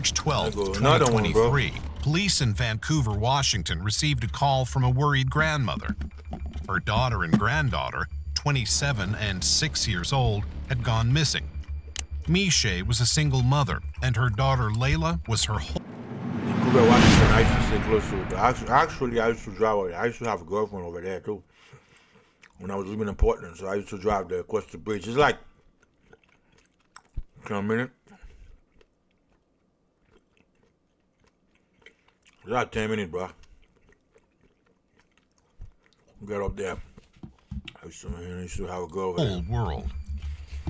March 12, 2023, police in Vancouver, Washington received a call from a worried grandmother. Her daughter and granddaughter, 27 and 6 years old, had gone missing. Misha was a single mother, and her daughter Layla was her whole... Vancouver, Washington, I used to stay close to it. Actually, I used to drive. I used to have a girlfriend over there too when I was living in Portland. So I used to drive there across the bridge. It's like 10 minutes. It's like 10 minutes, bro. Get up there. I used to have a girl over there. Whole world.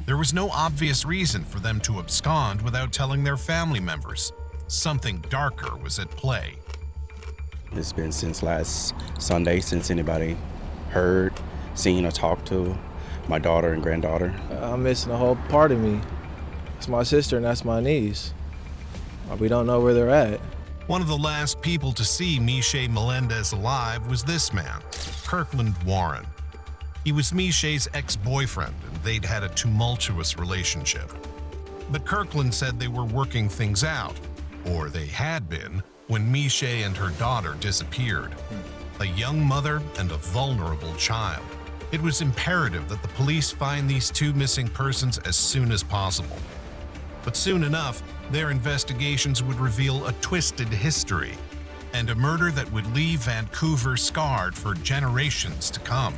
There was no obvious reason for them to abscond without telling their family members. Something darker was at play. It's been since last Sunday since anybody heard, seen, or talked to my daughter and granddaughter. I'm missing a whole part of me. It's my sister and that's my niece. We don't know where they're at. One of the last people to see Misha Melendez alive was this man, Kirkland Warren. He was Misha's ex-boyfriend, and they'd had a tumultuous relationship. But Kirkland said they were working things out, or they had been, when Misha and her daughter disappeared. A young mother and a vulnerable child. It was imperative that the police find these two missing persons as soon as possible. But soon enough, their investigations would reveal a twisted history and a murder that would leave Vancouver scarred for generations to come.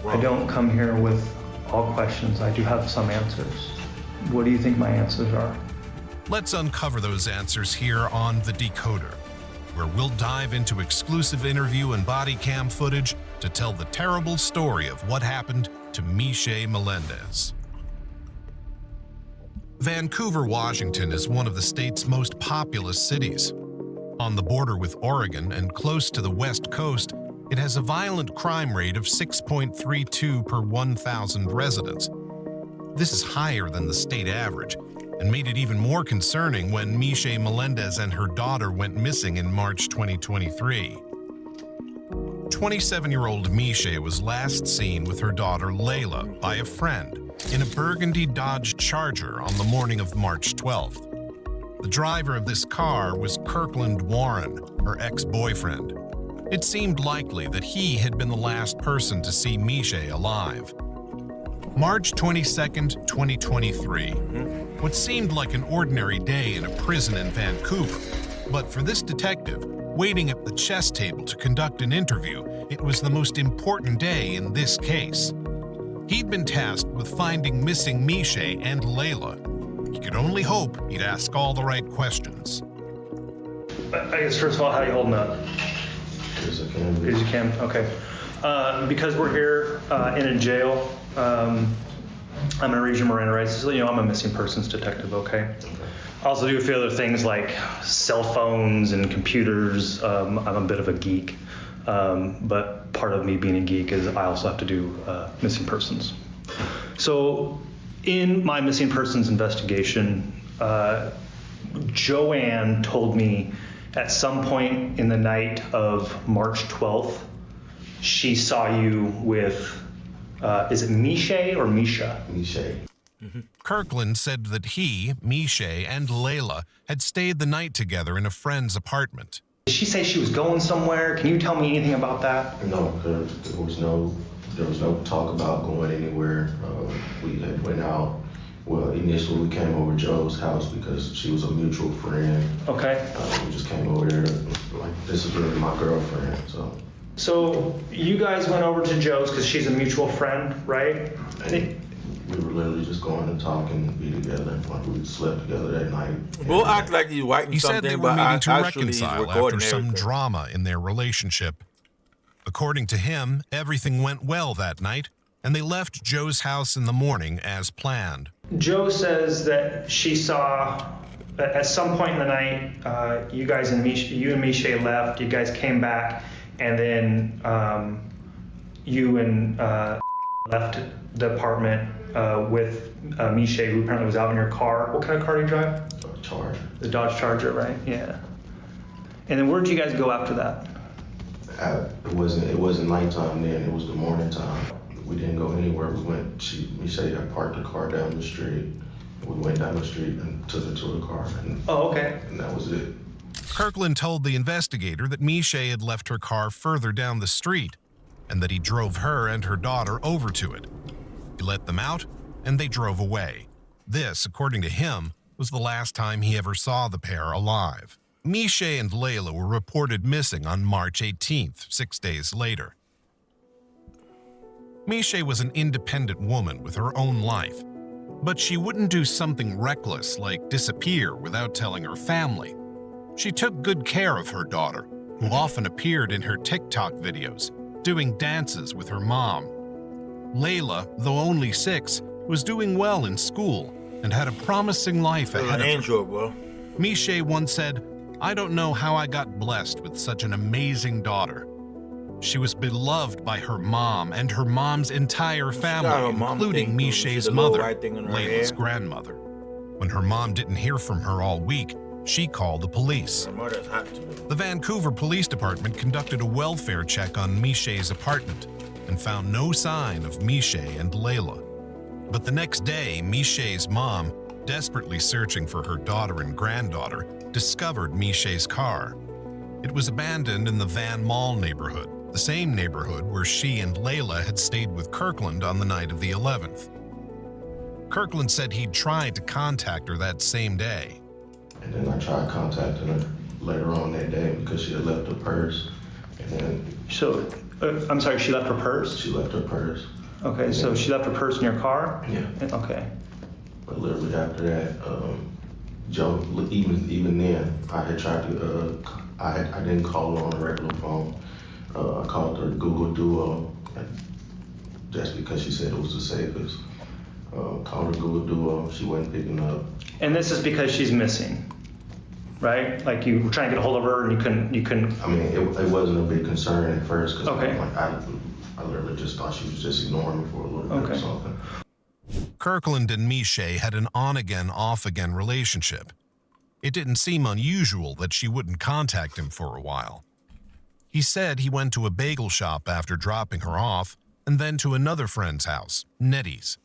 I don't come here with all questions. I do have some answers. What do you think my answers are? Let's uncover those answers here on The Decoder, where we'll dive into exclusive interview and body cam footage to tell the terrible story of what happened to Misha Melendez. Vancouver, Washington is one of the state's most populous cities. On the border with Oregon and close to the West Coast, it has a violent crime rate of 6.32 per 1,000 residents. This is higher than the state average, and made it even more concerning when Misha Melendez and her daughter went missing in March 2023. 27-year-old Misha was last seen with her daughter Layla by a friend in a burgundy Dodge Charger on the morning of March 12th. The driver of this car was Kirkland Warren, her ex-boyfriend. It seemed likely that he had been the last person to see Misha alive. March 22nd, 2023. What seemed like an ordinary day in a prison in Vancouver. But for this detective, waiting at the chess table to conduct an interview, it was the most important day in this case. He'd been tasked with finding missing Misha and Layla. He could only hope he'd ask all the right questions. I guess first of all, how are you holding up? As I can. As you can, okay. Because we're here in a jail, I'm gonna read your Miranda rights. So, I'm a missing persons detective, okay? I also do a few other things like cell phones and computers. I'm a bit of a geek, but part of me being a geek is I also have to do missing persons. So in my missing persons investigation, Joanne told me at some point in the night of March 12th, she saw you with, is it Misha or Misha? Misha. Kirkland said that he, Misha, and Layla had stayed the night together in a friend's apartment. Did she say she was going somewhere? Can you tell me anything about that? No, there was no talk about going anywhere. We had went out. Well, initially we came over to Joe's house because she was a mutual friend. Okay. We just came over there, like, this is really my girlfriend, so. So you guys went over to Joe's because she's a mutual friend, right? We were literally just going to talk and be together. Like, we slept together that night. We'll act like he's writing He something, said they were but meeting to actually he's reconcile recording after some everything. drama in their relationship. According to him, everything went well that night, and they left Joe's house in the morning as planned. Joe says that she saw, at some point in the night, you and Misha left, you guys came back, and then you and left the apartment with Misha, who apparently was out in your car. What kind of car do you drive? Charger. The Dodge Charger, right? Yeah. And then where'd you guys go after that? It wasn't nighttime then, it was the morning time. We didn't go anywhere. We went, Misha had parked the car down the street. We went down the street and took her to the car, and, Oh, okay. and that was it. Kirkland told the investigator that Miche had left her car further down the street and that he drove her and her daughter over to it. He let them out and they drove away. This, according to him, was the last time he ever saw the pair alive. Miche and Layla were reported missing on March 18th, 6 days later. Miche was an independent woman with her own life, but she wouldn't do something reckless like disappear without telling her family. She took good care of her daughter, who often appeared in her TikTok videos, doing dances with her mom. Layla, though only 6, was doing well in school and had a promising life ahead of her. Angel, bro. Miche once said, "I don't know how I got blessed with such an amazing daughter. She was beloved by her mom and her mom's entire family, including Miche's mother, Layla's grandmother. When her mom didn't hear from her all week, she called the police. The Vancouver Police Department conducted a welfare check on Miche's apartment and found no sign of Miche and Layla. But the next day, Miche's mom, desperately searching for her daughter and granddaughter, discovered Miche's car. It was abandoned in the Van Mall neighborhood, the same neighborhood where she and Layla had stayed with Kirkland on the night of the 11th. Kirkland said he'd tried to contact her that same day. And then I tried contacting her later on that day because she had left her purse. And then So, I'm sorry, she left her purse? she left her purse. Okay, so she left her purse in your car? Yeah. Okay. But literally after that, Joe, even then, I had tried to, I didn't call her on a regular phone. I called her Google Duo, just because she said it was the safest. Called her Google Duo, she wasn't picking up. And this is because she's missing, right? Like you were trying to get a hold of her and you couldn't. I mean, it wasn't a big concern at first because Okay. I literally just thought she was just ignoring me for a little bit or Okay. something. Kirkland and Miche had an on-again, off-again relationship. It didn't seem unusual that she wouldn't contact him for a while. He said he went to a bagel shop after dropping her off and then to another friend's house, Nettie's.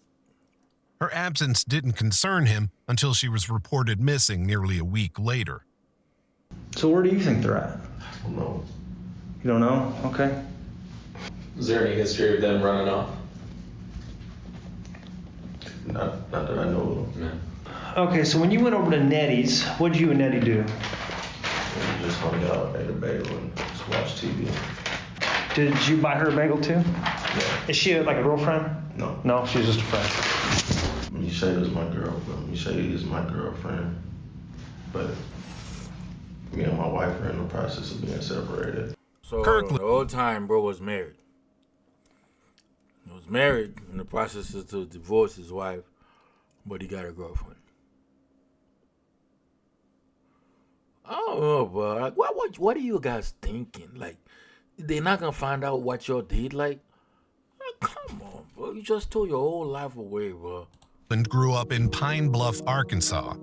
Her absence didn't concern him until she was reported missing nearly a week later. So where do you think they're at? I don't know. You don't know? Okay. Is there any history of them running off? Not that I know of. No. Okay, so when you went over to Nettie's, what did you and Nettie do? We just hung out, ate a bagel, and just watched TV. Did you buy her a bagel too? Yeah. Is she like a girlfriend? No. No, she's just a friend. Miche is my girlfriend. Miche is my girlfriend. But me and my wife are in the process of being separated. So Kirkland- the whole time, bro was married. He was married in the process to divorce his wife, but he got a girlfriend. I don't know, bro. Like, what are you guys thinking? Like, they're not gonna find out what y'all did? Like, come on, bro. You just threw your whole life away, bro. And grew up in Pine Bluff, Arkansas.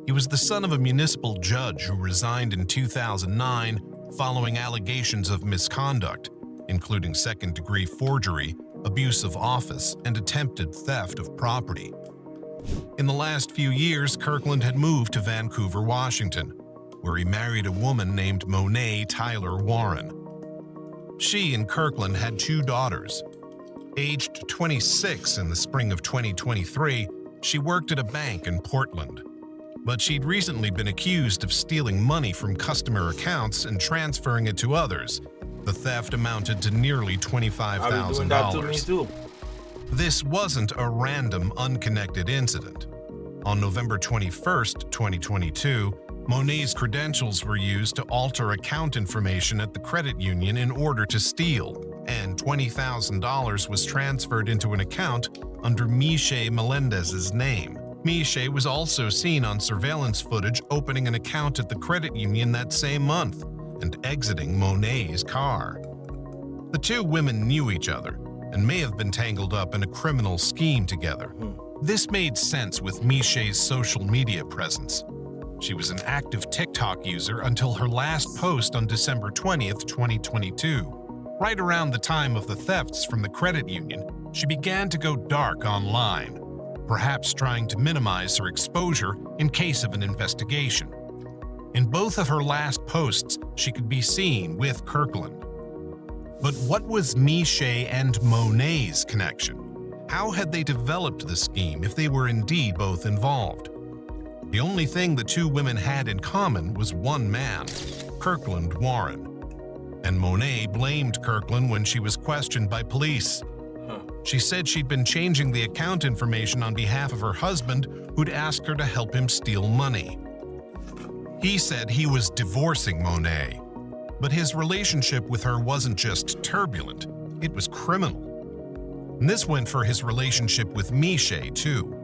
He was the son of a municipal judge who resigned in 2009 following allegations of misconduct, including second-degree forgery, abuse of office, and attempted theft of property. In the last few years, Kirkland had moved to Vancouver, Washington, where he married a woman named Monet Tyler Warren. She and Kirkland had 2 daughters. Aged 26 in the spring of 2023, she worked at a bank in Portland. But she'd recently been accused of stealing money from customer accounts and transferring it to others. The theft amounted to nearly I was doing that to me $25,000. too. This wasn't a random, unconnected incident. On November 21st, 2022, Monet's credentials were used to alter account information at the credit union in order to steal, and $20,000 was transferred into an account under Miche Melendez's name. Miche was also seen on surveillance footage opening an account at the credit union that same month and exiting Monet's car. The 2 women knew each other and may have been tangled up in a criminal scheme together. This made sense with Miche's social media presence. She was an active TikTok user until her last post on December 20th, 2022. Right around the time of the thefts from the credit union, she began to go dark online. perhaps trying to minimize her exposure in case of an investigation. In both of her last posts, she could be seen with Kirkland. But what was Miche and Monet's connection? How had they developed the scheme if they were indeed both involved? The only thing the two women had in common was one man, Kirkland Warren. And Monet blamed Kirkland when she was questioned by police. She said she'd been changing the account information on behalf of her husband, who'd asked her to help him steal money. He said he was divorcing Monet, but his relationship with her wasn't just turbulent, it was criminal. And this went for his relationship with Miche, too.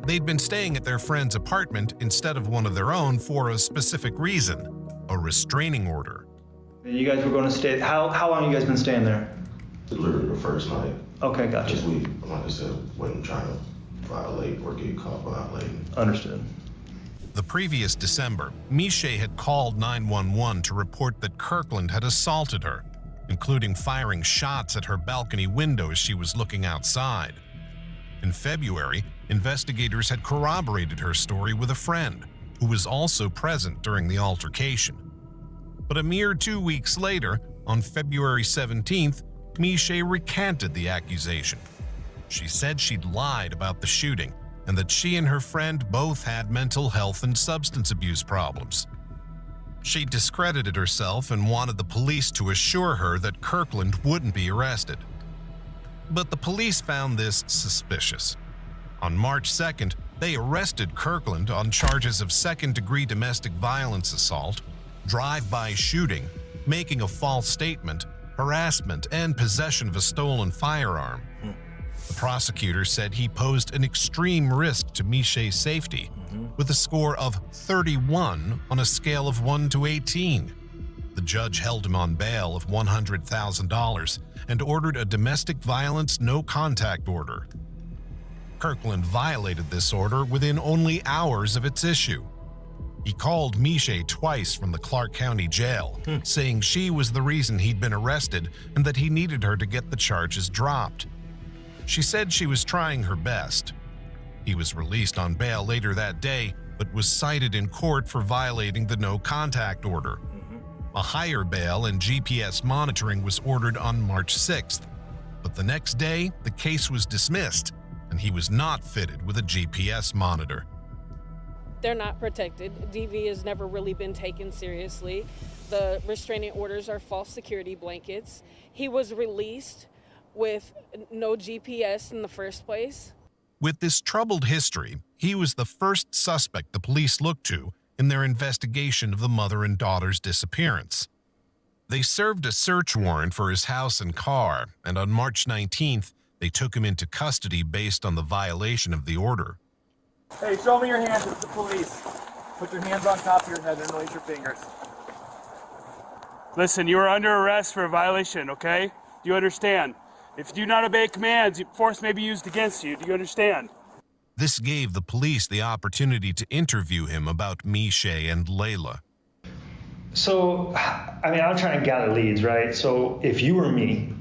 They'd been staying at their friend's apartment instead of one of their own for a specific reason, a restraining order. You guys were going to stay, how long you guys been staying there? Literally the first night. Okay, gotcha. Because we, like I said, wasn't trying to violate or get caught violating. Understood. The previous December, Miche had called 911 to report that Kirkland had assaulted her, including firing shots at her balcony window as she was looking outside. In February, investigators had corroborated her story with a friend, who was also present during the altercation. But a mere 2 weeks later, on February 17th, Miche recanted the accusation. She said she'd lied about the shooting and that she and her friend both had mental health and substance abuse problems. She discredited herself and wanted the police to assure her that Kirkland wouldn't be arrested. But the police found this suspicious. On March 2nd, they arrested Kirkland on charges of second-degree domestic violence assault, drive-by shooting, making a false statement, harassment, and possession of a stolen firearm. The prosecutor said he posed an extreme risk to Miche's safety, with a score of 31 on a scale of 1 to 18. The judge held him on bail of $100,000 and ordered a domestic violence no-contact order. Kirkland violated this order within only hours of its issue. He called Miche twice from the Clark County Jail, saying she was the reason he'd been arrested and that he needed her to get the charges dropped. She said she was trying her best. He was released on bail later that day, but was cited in court for violating the no-contact order. A higher bail and GPS monitoring was ordered on March 6th, but the next day the case was dismissed and he was not fitted with a GPS monitor. They're not protected. DV has never really been taken seriously. The restraining orders are false security blankets. He was released with no GPS in the first place. With this troubled history, he was the first suspect the police looked to in their investigation of the mother and daughter's disappearance. They served a search warrant for his house and car, and on March 19th, they took him into custody based on the violation of the order. Hey, show me your hands, it's the police. Put your hands on top of your head and release your fingers. Listen, you are under arrest for a violation, okay? Do you understand? If you do not obey commands, force may be used against you. Do you understand? This gave the police the opportunity to interview him about Miche and Layla. So, I mean, I'm trying to gather leads, right? So if you were me,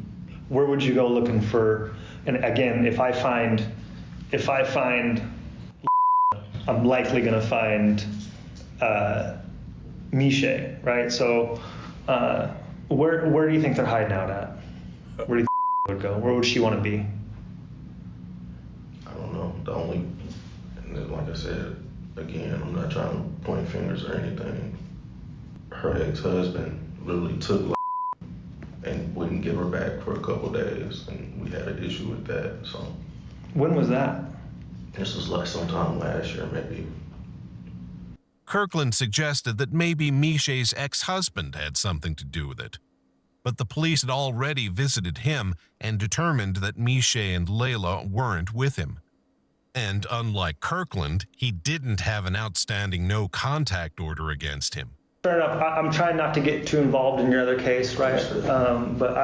where would you go looking for, and again, if I find, I'm likely going to find Miche, right? So where do you think they're hiding out at? Where do you think would go? Where would she want to be? I don't know. The only, and then, like I said, again, I'm not trying to point fingers or anything. Her ex-husband literally took and wouldn't give her back for a couple days, and we had an issue with that. So when was that? This was like sometime last year, maybe. Kirkland suggested that maybe Miche's ex-husband had something to do with it. But the police had already visited him and determined that Miche and Layla weren't with him. And unlike Kirkland, he didn't have an outstanding no-contact order against him. Fair enough. I'm trying not to get too involved in your other case, right? But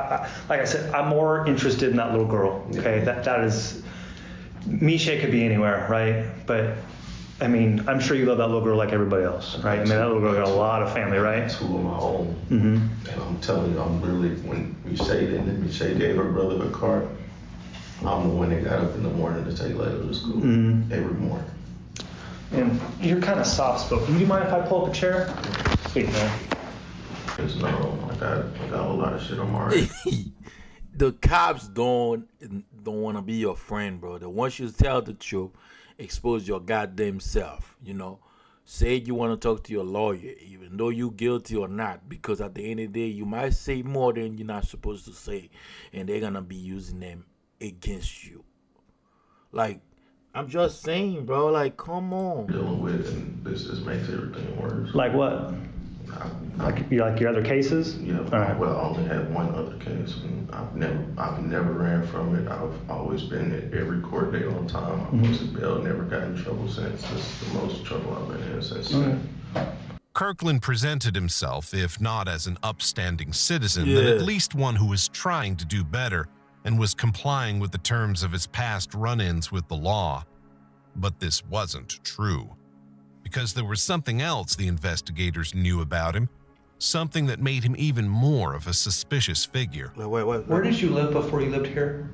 like I said, I'm more interested in that little girl, okay? That is, Miche could be anywhere, right? But I mean, I'm sure you love that little girl like everybody else, right? I mean, that little girl got a lot of family, right? Two of my own. Mm-hmm. And I'm telling you, I'm literally, when Miche gave her brother the card, I'm the one that got up in the morning to take Layla to school every morning. And you're kind of soft-spoken. Do you mind if I pull up a chair? Sweet, man. There's no, I got a whole lot of shit on my head. The cops don't want to be your friend, bro. They want you to tell the truth, expose your goddamn self, you know. Say you want to talk to your lawyer, even though you guilty or not, because at the end of the day, you might say more than you're not supposed to say, and they're going to be using them against you. Like, I'm just saying, bro, like, come on. Dealing with, and this just makes everything worse. Like what? Like your other cases? Yeah, right. Well, I only had one other case, and I've never ran from it. I've always been at every court date on time. I posted bail, never got in trouble since. This is the most trouble I've been in since then. Kirkland presented himself, if not as an upstanding citizen, then at least one who was trying to do better and was complying with the terms of his past run-ins with the law. But this wasn't true, because there was something else the investigators knew about him, something that made him even more of a suspicious figure. Where did you live before you lived here?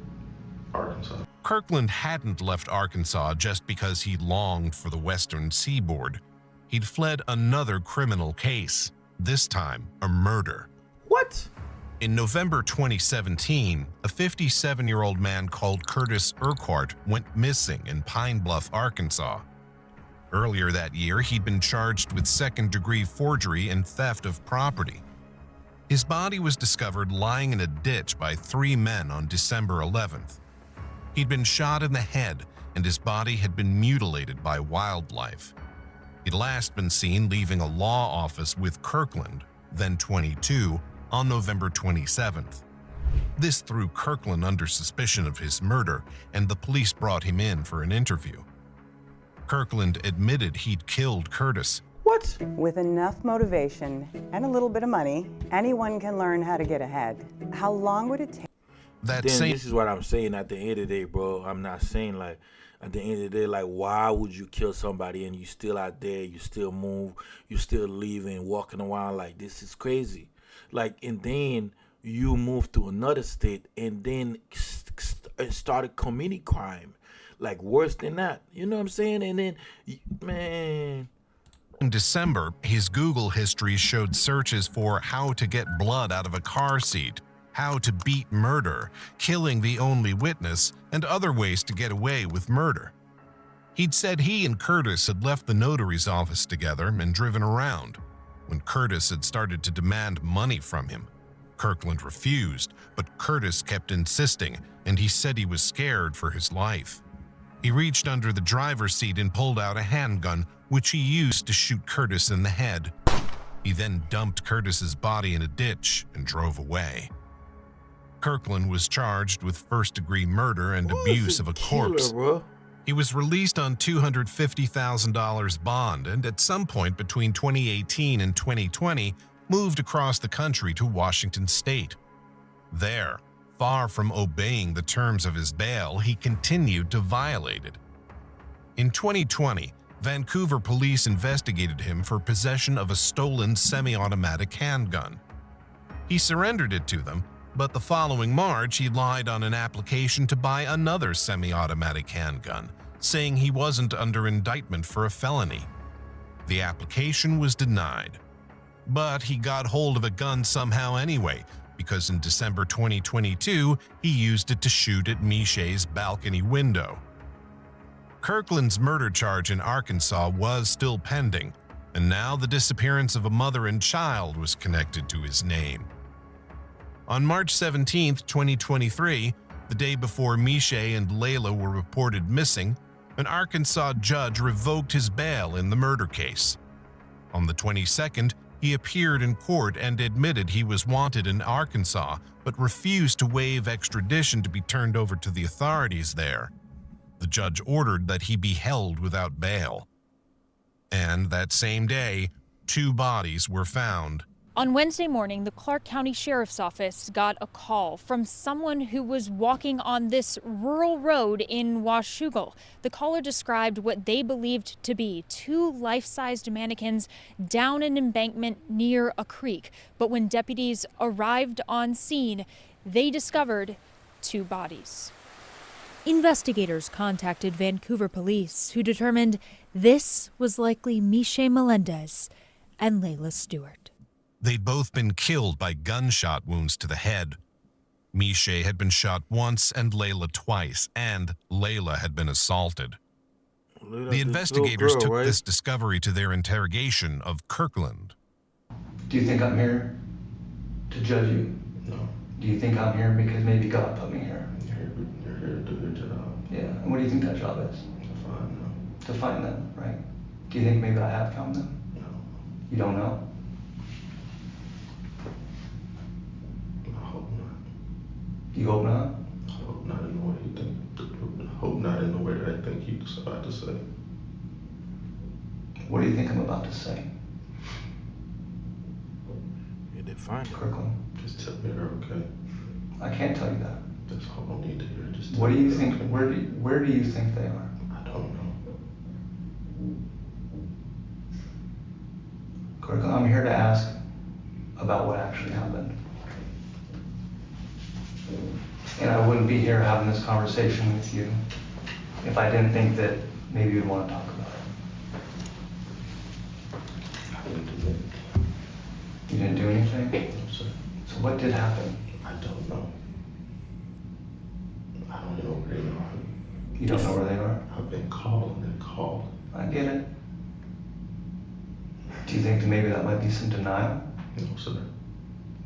Arkansas. Kirkland hadn't left Arkansas just because he longed for the western seaboard. He'd fled another criminal case, this time a murder. What? In November 2017, a 57-year-old man called Curtis Urquhart went missing in Pine Bluff, Arkansas. Earlier that year, he'd been charged with second-degree forgery and theft of property. His body was discovered lying in a ditch by 3 men on December 11th. He'd been shot in the head, and his body had been mutilated by wildlife. He'd last been seen leaving a law office with Kirkland, then 22, on November 27th. This threw Kirkland under suspicion of his murder, and the police brought him in for an interview. Kirkland admitted he'd killed Curtis. What? With enough motivation and a little bit of money, anyone can learn how to get ahead. How long would it take? This is what I'm saying at the end of the day, bro. I'm not saying, like, at the end of the day, like, why would you kill somebody and you still out there, you still move, you still leaving, walking around? Like, this is crazy. Like, and then you move to another state and then started committing crime. Like, worse than that. You know what I'm saying? And then, man. In December, his Google history showed searches for how to get blood out of a car seat, how to beat murder, killing the only witness, and other ways to get away with murder. He'd said he and Curtis had left the notary's office together and driven around, when Curtis had started to demand money from him. Kirkland refused, but Curtis kept insisting, and he said he was scared for his life. He reached under the driver's seat and pulled out a handgun, which he used to shoot Curtis in the head. He then dumped Curtis's body in a ditch and drove away. Kirkland was charged with first-degree murder and abuse of a corpse. He was released on $250,000 bond, and at some point between 2018 and 2020, moved across the country to Washington State. There, far from obeying the terms of his bail, he continued to violate it. In 2020, Vancouver police investigated him for possession of a stolen semi-automatic handgun. He surrendered it to them, but the following March he lied on an application to buy another semi-automatic handgun, saying he wasn't under indictment for a felony. The application was denied. But he got hold of a gun somehow anyway, because in December 2022, he used it to shoot at Miche's balcony window. Kirkland's murder charge in Arkansas was still pending, and now the disappearance of a mother and child was connected to his name. On March 17, 2023, the day before Miche and Layla were reported missing, an Arkansas judge revoked his bail in the murder case. On the 22nd, he appeared in court and admitted he was wanted in Arkansas, but refused to waive extradition to be turned over to the authorities there. The judge ordered that he be held without bail. And that same day, 2 bodies were found. On Wednesday morning, the Clark County Sheriff's Office got a call from someone who was walking on this rural road in Washougal. The caller described what they believed to be 2 life-sized mannequins down an embankment near a creek. But when deputies arrived on scene, they discovered 2 bodies. Investigators contacted Vancouver police, who determined this was likely Miche Melendez and Layla Stewart. They'd both been killed by gunshot wounds to the head. Miche had been shot once and Layla twice, and Layla had been assaulted. The investigators took this discovery to their interrogation of Kirkland. Do you think I'm here to judge you? No. Do you think I'm here because maybe God put me here? You're here to do your job. Yeah. And what do you think that job is? To find them. To find them, right? Do you think maybe I have found them? No. You don't know? I hope not. You hope not? I hope not in the way you think. I hope not in the way that I think you're about to say. What do you think I'm about to say? Yeah, they find it. Kirkland. Just tell me they're okay. I can't tell you that. That's all I need to hear. Just tell What do me you they're think? okay. Where do you think they are? I don't know. Kirkland, I'm here to ask about what actually happened. And I wouldn't be here having this conversation with you if I didn't think that maybe you'd want to talk about it. I didn't do anything. You didn't do anything? No, sir. So what did happen? I don't know. I don't know where they are. You don't know where they are? I've been calling and calling. I get it. Do you think that maybe that might be some denial? No, sir.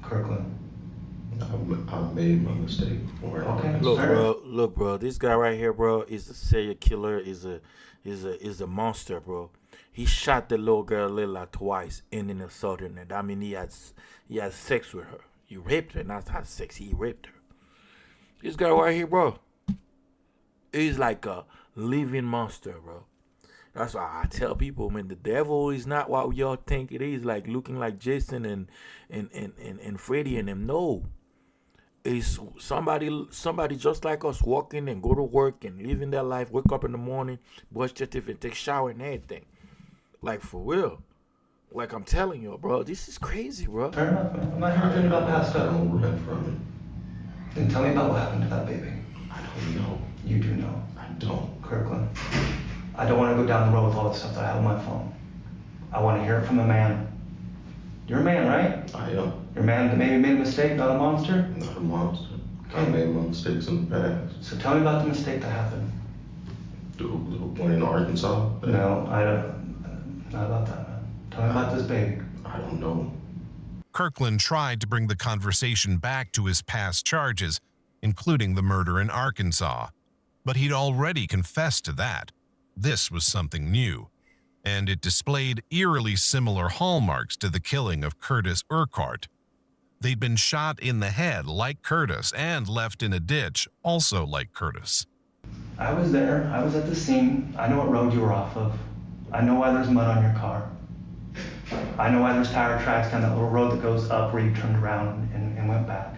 Kirkland. I've made my mistake before. Okay. Look, bro. This guy right here, bro, is a serial killer. Is a monster, bro. He shot the little girl Layla twice and then assaulted her. I mean, he had sex with her. He raped her, not had sex. He raped her. This guy right here, bro, he's like a living monster, bro. That's why I tell people, man, the devil is not what y'all think it is, like looking like Jason and Freddy and them. No. It's somebody just like us, walking and go to work and living their life, wake up in the morning, brush their teeth and take a shower and everything. Like, for real. Like, I'm telling you, bro, this is crazy, bro. Fair enough, man. I'm not here to think about past stuff. Don't run from it. Then tell me about what happened to that baby. I don't know. You do know. I don't. Kirkland. I don't want to go down the road with all the stuff that I have on my phone. I want to hear it from a man. You're a man, right? I am. You're a man that maybe made a mistake, not a monster? Not a monster. Okay. I made my mistakes in the past. So tell me about the mistake that happened. The one in Arkansas? No, I don't. Not about that, man. Tell me about this baby. I don't know. Kirkland tried to bring the conversation back to his past charges, including the murder in Arkansas. But he'd already confessed to that. This was something new, and it displayed eerily similar hallmarks to the killing of Curtis Urquhart. They'd been shot in the head like Curtis and left in a ditch, also like Curtis. I was there. I was at the scene. I know what road you were off of. I know why there's mud on your car. I know why there's tire tracks down that little road that goes up where you turned around and went back.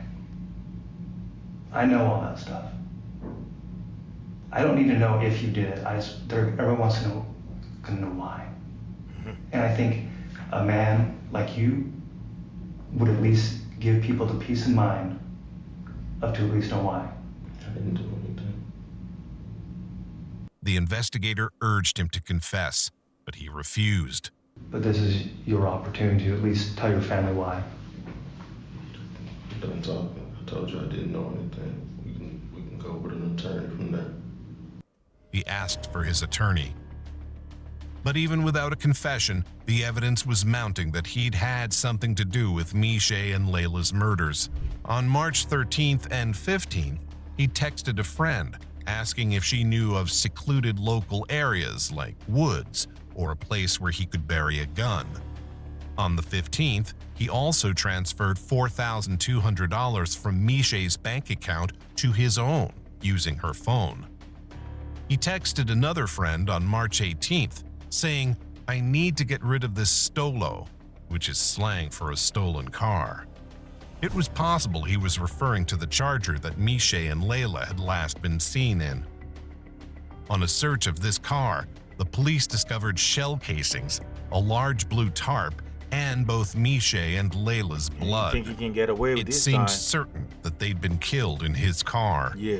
I know all that stuff. I don't need to know if you did it. Everyone wants to know why. And I think a man like you would at least give people the peace of mind of to at least know why. I didn't do anything. The investigator urged him to confess, but he refused. But this is your opportunity to at least tell your family why. You're done talking. I told you I didn't know anything. We can go with an attorney from there. He asked for his attorney. But even without a confession, the evidence was mounting that he'd had something to do with Miche and Layla's murders. On March 13th and 15th, he texted a friend asking if she knew of secluded local areas like woods or a place where he could bury a gun. On the 15th, he also transferred $4,200 from Miche's bank account to his own using her phone. He texted another friend on March 18th saying, "I need to get rid of this stolo," which is slang for a stolen car. It was possible he was referring to the Charger that Miche and Layla had last been seen in. On a search of this car, the police discovered shell casings, a large blue tarp, and both Miche and Layla's blood. You think he can get away with it this seemed time? certain that they'd been killed in his car. Yeah.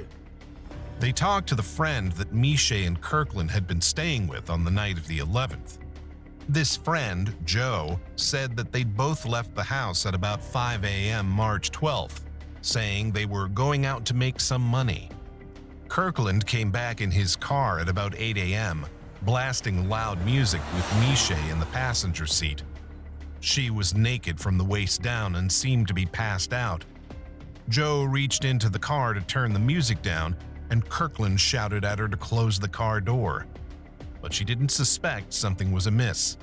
They talked to the friend that Misha and Kirkland had been staying with on the night of the 11th. This friend, Joe, said that they'd both left the house at about 5 a.m. March 12th, saying they were going out to make some money. Kirkland came back in his car at about 8 a.m., blasting loud music with Misha in the passenger seat. She was naked from the waist down and seemed to be passed out. Joe reached into the car to turn the music down, and Kirkland shouted at her to close the car door. But she didn't suspect something was amiss.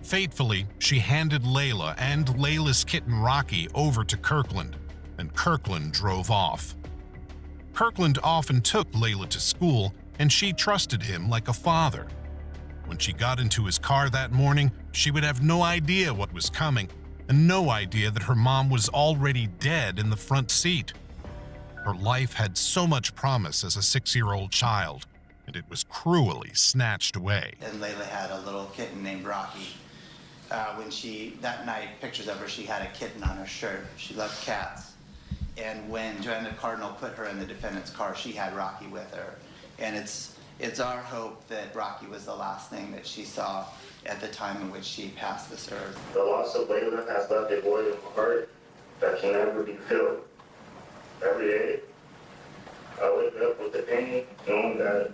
Fatefully, she handed Layla and Layla's kitten Rocky over to Kirkland, and Kirkland drove off. Kirkland often took Layla to school, and she trusted him like a father. When she got into his car that morning, she would have no idea what was coming, and no idea that her mom was already dead in the front seat. Her life had so much promise as a 6-year-old child, and it was cruelly snatched away. And Layla had a little kitten named Rocky. That night, pictures of her, she had a kitten on her shirt. She loved cats. And when Joanna Cardinal put her in the defendant's car, she had Rocky with her. And it's our hope that Rocky was the last thing that she saw at the time in which she passed this earth. The loss of Layla has left a void in my heart that can never be filled. Every day, I wake up with the pain, knowing that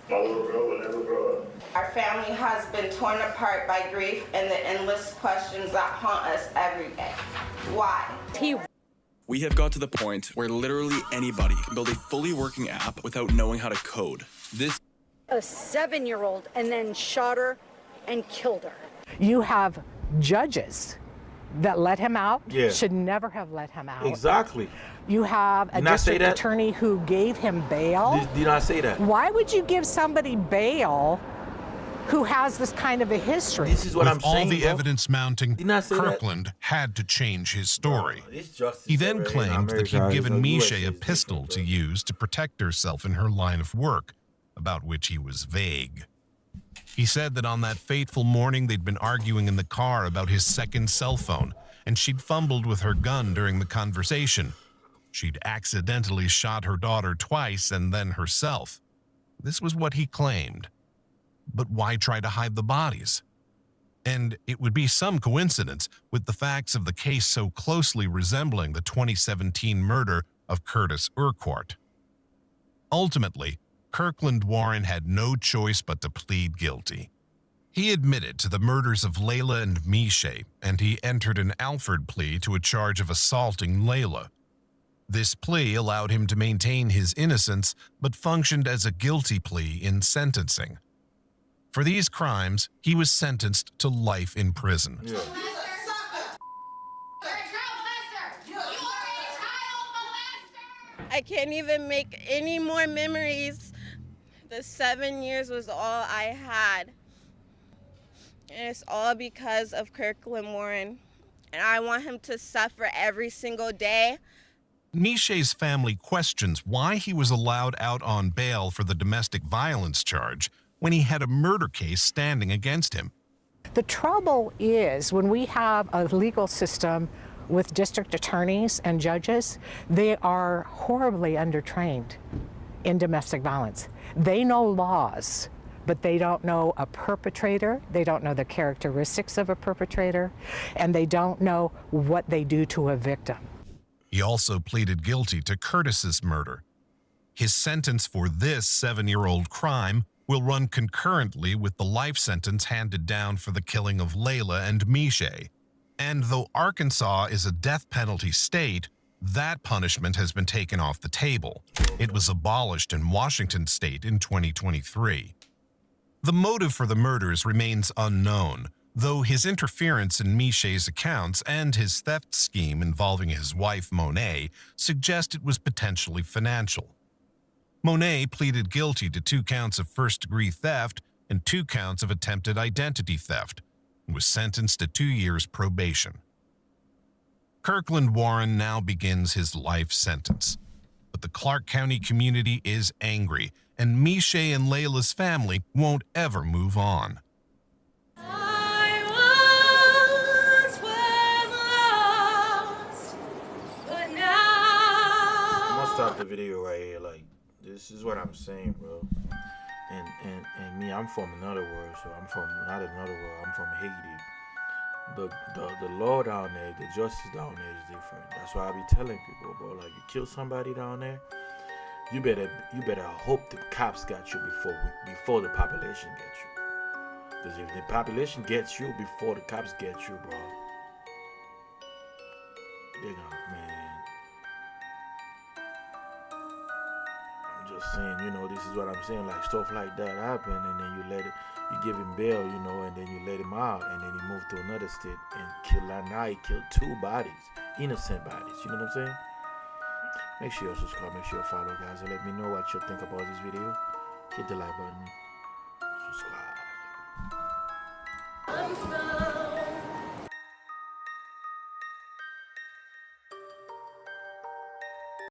my little girl will never grow up. Our family has been torn apart by grief and the endless questions that haunt us every day. Why? We have got to the point where literally anybody can build a fully working app without knowing how to code. A 7-year-old and then shot her and killed her. You have judges that let him out, should never have let him out. Exactly. You have a district attorney who gave him bail. Did not say that. Why would you give somebody bail who has this kind of a history? This is what I'm saying. With all the evidence mounting, Kirkland had to change his story. He then claimed that he'd given Misha a pistol to use to protect herself in her line of work, about which he was vague. He said that on that fateful morning they'd been arguing in the car about his second cell phone, and she'd fumbled with her gun during the conversation. She'd accidentally shot her daughter twice and then herself. This was what he claimed. But why try to hide the bodies? And it would be some coincidence with the facts of the case so closely resembling the 2017 murder of Curtis Urquhart. Ultimately, Kirkland Warren had no choice but to plead guilty. He admitted to the murders of Layla and Misha, and he entered an Alford plea to a charge of assaulting Layla. This plea allowed him to maintain his innocence, but functioned as a guilty plea in sentencing. For these crimes, he was sentenced to life in prison. I can't even make any more memories. The 7 years was all I had. And it's all because of Kirkland Warren. And I want him to suffer every single day. Misha's family questions why he was allowed out on bail for the domestic violence charge when he had a murder case standing against him. The trouble is when we have a legal system with district attorneys and judges, they are horribly undertrained in domestic violence. They know laws, but they don't know a perpetrator, they don't know the characteristics of a perpetrator, and they don't know what they do to a victim. He also pleaded guilty to Curtis's murder. His sentence for this 7-year-old crime will run concurrently with the life sentence handed down for the killing of Layla and Misha. And though Arkansas is a death penalty state, that punishment has been taken off the table. It was abolished in Washington state in 2023. The motive for the murders remains unknown, though his interference in Misha's accounts and his theft scheme involving his wife Monet suggest it was potentially financial. Monet pleaded guilty to 2 counts of first-degree theft and 2 counts of attempted identity theft, and was sentenced to 2 years probation. Kirkland Warren now begins his life sentence, but the Clark County community is angry, and Misha and Layla's family won't ever move on. I'm gonna stop the video right here. Like, This is what I'm saying, bro. And me, I'm from another world, so I'm from not another world. I'm from Haiti. The law down there, the justice down there is different. That's why I be telling people, bro. Like, you kill somebody down there, you better hope the cops got you before the population gets you. Because if the population gets you before the cops get you, bro, they're gonna, man. I'm just saying, this is what I'm saying. Like, stuff like that happen, and then you give him bail, and then you let him out, and then he moved to another state and killed. Now he killed 2 bodies, innocent bodies. You know what I'm saying? Make sure you subscribe, make sure you follow, guys, and let me know what you think about this video. Hit the like button, subscribe.